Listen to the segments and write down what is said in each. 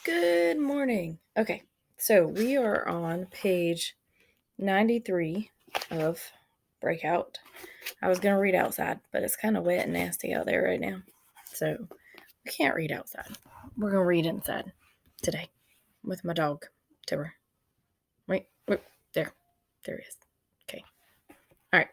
Good morning. Okay, so we are on page 93 of Breakout. I was going to read outside, but it's kind of wet and nasty out there right now. So we can't read outside. We're going to read inside today with my dog, Timber. Wait, there. There it is. Okay. All right.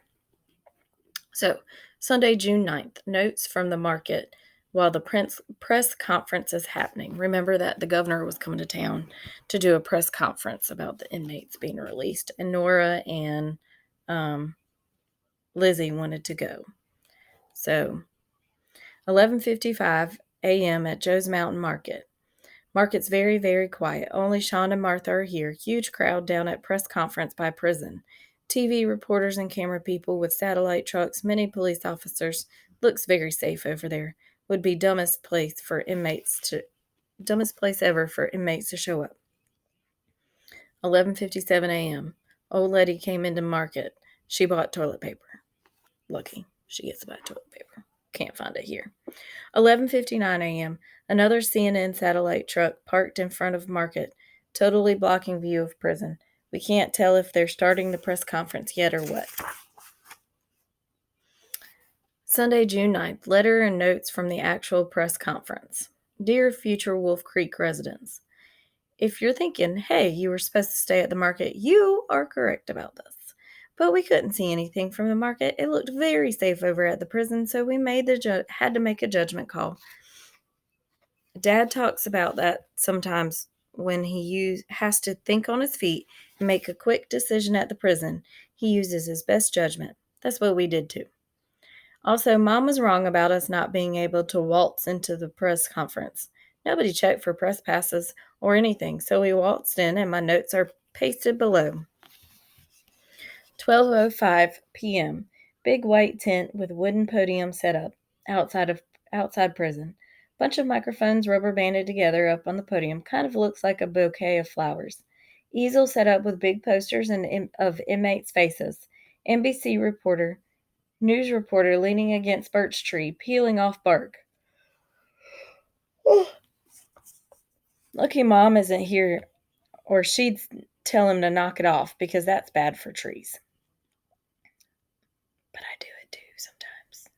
So Sunday, June 9th, notes from the market while the press conference is happening. Remember that the governor was coming to town to do a press conference about the inmates being released, and Nora and Lizzie wanted to go. So 11:55 a.m. at Joe's Mountain Market. Market's very, very quiet. Only Sean and Martha are here. Huge crowd down at press conference by prison. TV reporters and camera people with satellite trucks, many police officers. Looks very safe over there. Would be dumbest place ever for inmates to show up. 11:57 a.m. Old lady came into market. She bought toilet paper. Lucky she gets to buy toilet paper. Can't find it here. 11:59 a.m. Another CNN satellite truck parked in front of market, totally blocking view of prison. We can't tell if they're starting the press conference yet or what. Sunday, June 9th. Letter and notes from the actual press conference. Dear future Wolf Creek residents, if you're thinking, hey, you were supposed to stay at the market, you are correct about this. But we couldn't see anything from the market. It looked very safe over at the prison, so we had to make a judgment call. Dad talks about that sometimes when he has to think on his feet and make a quick decision at the prison. He uses his best judgment. That's what we did too. Also, Mom was wrong about us not being able to waltz into the press conference. Nobody checked for press passes or anything, so we waltzed in, and my notes are pasted below. 12:05 p.m. Big white tent with wooden podium set up outside prison. Bunch of microphones rubber banded together up on the podium. Kind of looks like a bouquet of flowers. Easel set up with big posters of inmates' faces. NBC news reporter leaning against birch tree, peeling off bark. Lucky Mom isn't here, or she'd tell him to knock it off because that's bad for trees. But I do it too sometimes.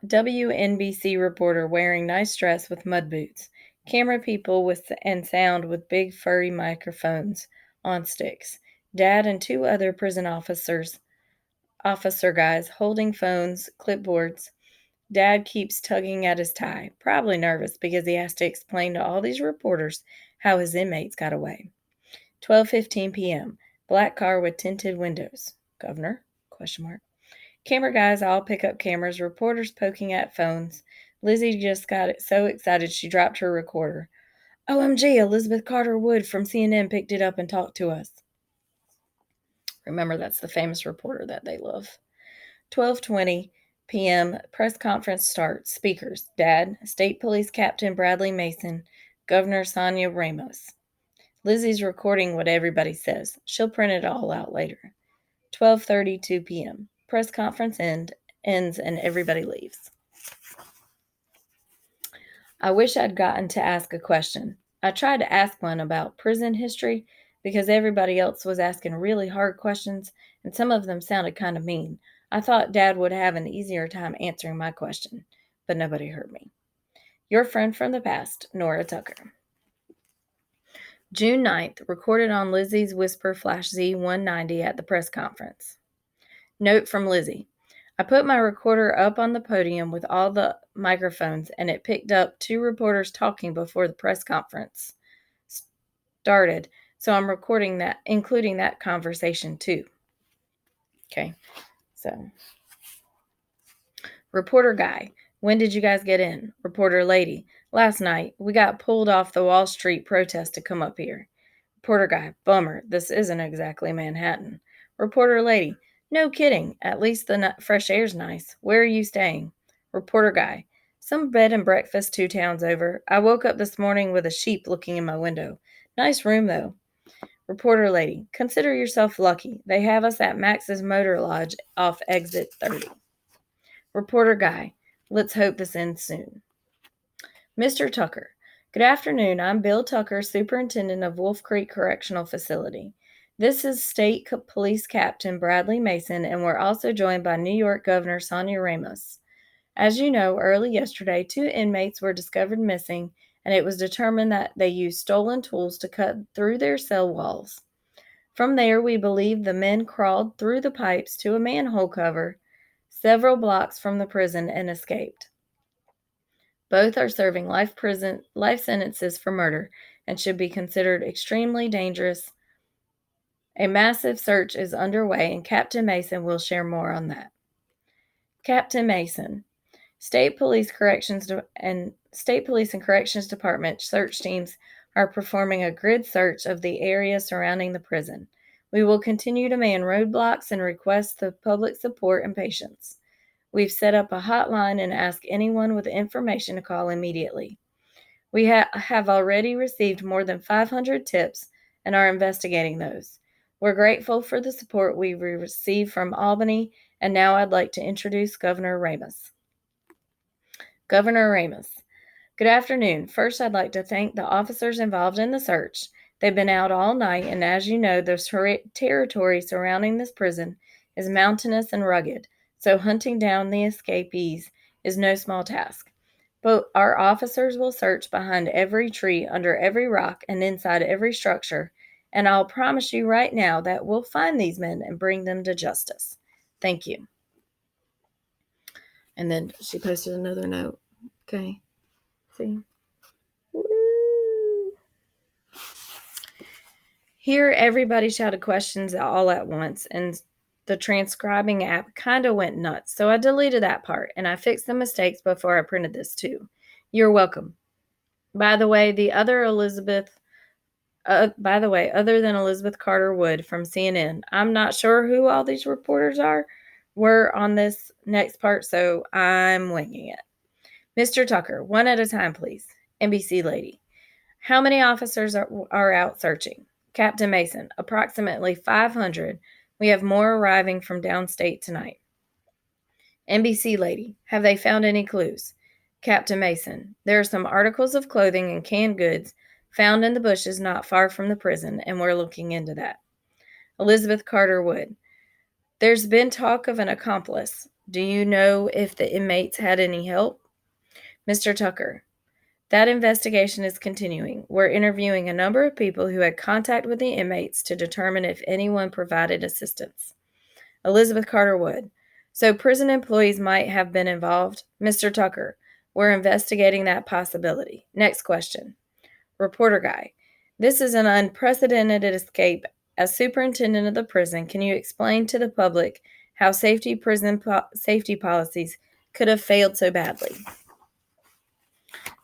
WNBC reporter wearing nice dress with mud boots. Camera people and sound with big furry microphones on sticks. Dad and two other prison officer guys holding phones, clipboards. Dad keeps tugging at his tie, probably nervous because he has to explain to all these reporters how his inmates got away. 12:15 p.m. Black car with tinted windows. Governor? ? Camera guys all pick up cameras, reporters poking at phones. Lizzie just got so excited she dropped her recorder. OMG, Elizabeth Carter Wood from CNN picked it up and talked to us. Remember, that's the famous reporter that they love. 12:20 p.m. Press conference starts. Speakers: Dad, State Police Captain Bradley Mason, Governor Sonia Ramos. Lizzie's recording what everybody says. She'll print it all out later. 12:32 p.m. Press conference ends and everybody leaves. I wish I'd gotten to ask a question. I tried to ask one about prison history because everybody else was asking really hard questions and some of them sounded kind of mean. I thought Dad would have an easier time answering my question, but nobody heard me. Your friend from the past, Nora Tucker. June 9th, recorded on Lizzie's Whisper Flash Z190 at the press conference. Note from Lizzie. I put my recorder up on the podium with all the microphones, and it picked up two reporters talking before the press conference started, so I'm recording that, including that conversation too. Okay, so reporter guy, when did you guys get in? Reporter lady, last night. We got pulled off the Wall Street protest to come up here. Reporter guy, bummer, this isn't exactly Manhattan. Reporter lady, no kidding, at least the fresh air's nice. Where are you staying? Reporter guy, some bed and breakfast 2 towns over. I woke up this morning with a sheep looking in my window. Nice room though. Reporter lady, consider yourself lucky. They have us at Max's Motor Lodge off exit 30. Reporter guy, let's hope this ends soon. Mr. Tucker, Good afternoon. I'm Bill Tucker, Superintendent of Wolf Creek Correctional Facility. This is State Police Captain Bradley Mason, and we're also joined by New York Governor Sonia Ramos. As you know, early yesterday, 2 inmates were discovered missing, and it was determined that they used stolen tools to cut through their cell walls. From there, we believe the men crawled through the pipes to a manhole cover several blocks from the prison and escaped. Both are serving life sentences for murder and should be considered extremely dangerous. A massive search is underway, and Captain Mason will share more on that. Captain Mason, State Police and Corrections Department search teams are performing a grid search of the area surrounding the prison. We will continue to man roadblocks and request the public support and patience. We've set up a hotline and ask anyone with information to call immediately. We have already received more than 500 tips and are investigating those. We're grateful for the support we've received from Albany, and now I'd like to introduce Governor Ramos. Governor Ramos. Good afternoon. First, I'd like to thank the officers involved in the search. They've been out all night, and as you know, the territory surrounding this prison is mountainous and rugged, so hunting down the escapees is no small task. But our officers will search behind every tree, under every rock, and inside every structure, and I'll promise you right now that we'll find these men and bring them to justice. Thank you. And then she posted another note. Okay. See? Woo. Here, everybody shouted questions all at once, and the transcribing app kind of went nuts. So I deleted that part, and I fixed the mistakes before I printed this too. You're welcome. By the way, other than Elizabeth Carter Wood from CNN, I'm not sure who all these reporters were on this next part, so I'm winging it. Mr. Tucker, one at a time, please. NBC lady. How many officers are out searching? Captain Mason, approximately 500. We have more arriving from downstate tonight. NBC lady, have they found any clues? Captain Mason, there are some articles of clothing and canned goods found in the bushes not far from the prison, and we're looking into that. Elizabeth Carter Wood, there's been talk of an accomplice. Do you know if the inmates had any help? Mr. Tucker, that investigation is continuing. We're interviewing a number of people who had contact with the inmates to determine if anyone provided assistance. Elizabeth Carter Wood, so prison employees might have been involved? Mr. Tucker, we're investigating that possibility. Next question. Reporter guy, this is an unprecedented escape. As superintendent of the prison, can you explain to the public how safety policies could have failed so badly?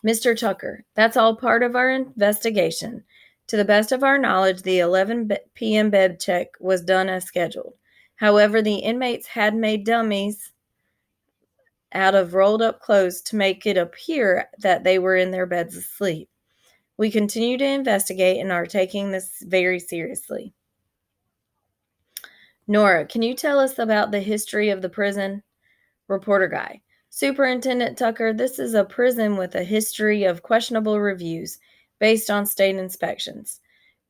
Mr. Tucker, that's all part of our investigation. To the best of our knowledge, the 11 p.m. bed check was done as scheduled. However, the inmates had made dummies out of rolled up clothes to make it appear that they were in their beds asleep. We continue to investigate and are taking this very seriously. Nora, can you tell us about the history of the prison? Reporter guy, Superintendent Tucker, this is a prison with a history of questionable reviews based on state inspections.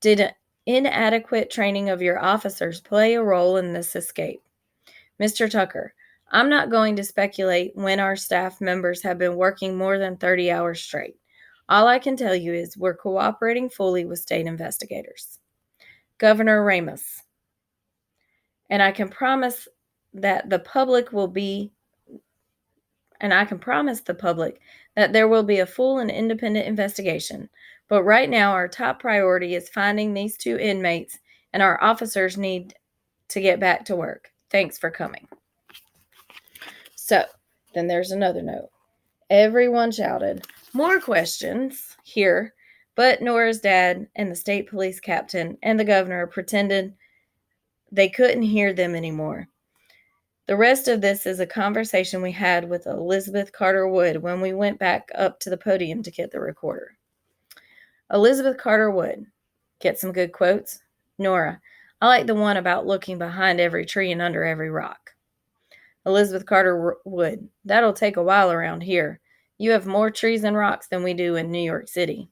Did inadequate training of your officers play a role in this escape? Mr. Tucker, I'm not going to speculate when our staff members have been working more than 30 hours straight. All I can tell you is we're cooperating fully with state investigators. Governor Ramos, and I can promise that there will be a full and independent investigation. But right now, our top priority is finding these 2 inmates, and our officers need to get back to work. Thanks for coming. So, then there's another note. Everyone shouted, more questions here, but Nora's dad and the state police captain and the governor pretended they couldn't hear them anymore. The rest of this is a conversation we had with Elizabeth Carter Wood when we went back up to the podium to get the recorder. Elizabeth Carter Wood, get some good quotes? Nora, I like the one about looking behind every tree and under every rock. Elizabeth Carter Wood, that'll take a while around here. You have more trees and rocks than we do in New York City.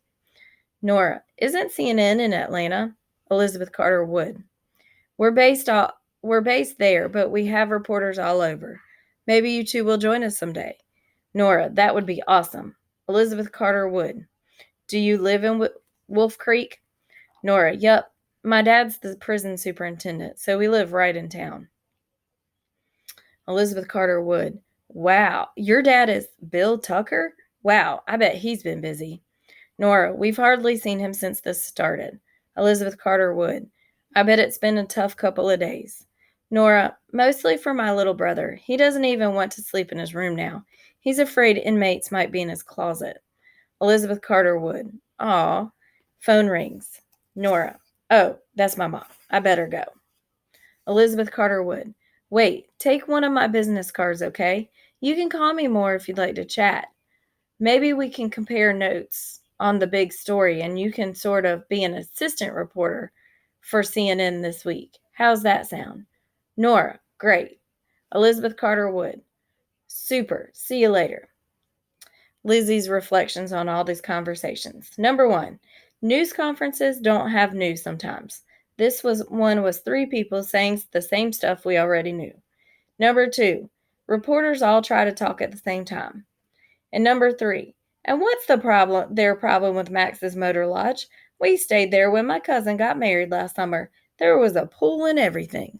Nora, isn't CNN in Atlanta? Elizabeth Carter Wood. We're based there, but we have reporters all over. Maybe you two will join us someday. Nora, that would be awesome. Elizabeth Carter Wood. Do you live in Wolf Creek? Nora, yup. My dad's the prison superintendent, so we live right in town. Elizabeth Carter Wood. Wow, your dad is Bill Tucker? Wow, I bet he's been busy. Nora, we've hardly seen him since this started. Elizabeth Carter Wood. I bet it's been a tough couple of days. Nora, mostly for my little brother. He doesn't even want to sleep in his room now. He's afraid inmates might be in his closet. Elizabeth Carter Wood. Aw. Phone rings. Nora. Oh, that's my mom. I better go. Elizabeth Carter Wood. Wait, take one of my business cards, okay? You can call me more if you'd like to chat. Maybe we can compare notes on the big story and you can sort of be an assistant reporter for CNN this week. How's that sound? Nora, great. Elizabeth Carter Wood. Super. See you later. Lizzie's reflections on all these conversations. Number one, news conferences don't have news sometimes. This was three people saying the same stuff we already knew. Number two, reporters all try to talk at the same time. And number three, and what's their problem with Max's Motor Lodge? We stayed there when my cousin got married last summer. There was a pool and everything.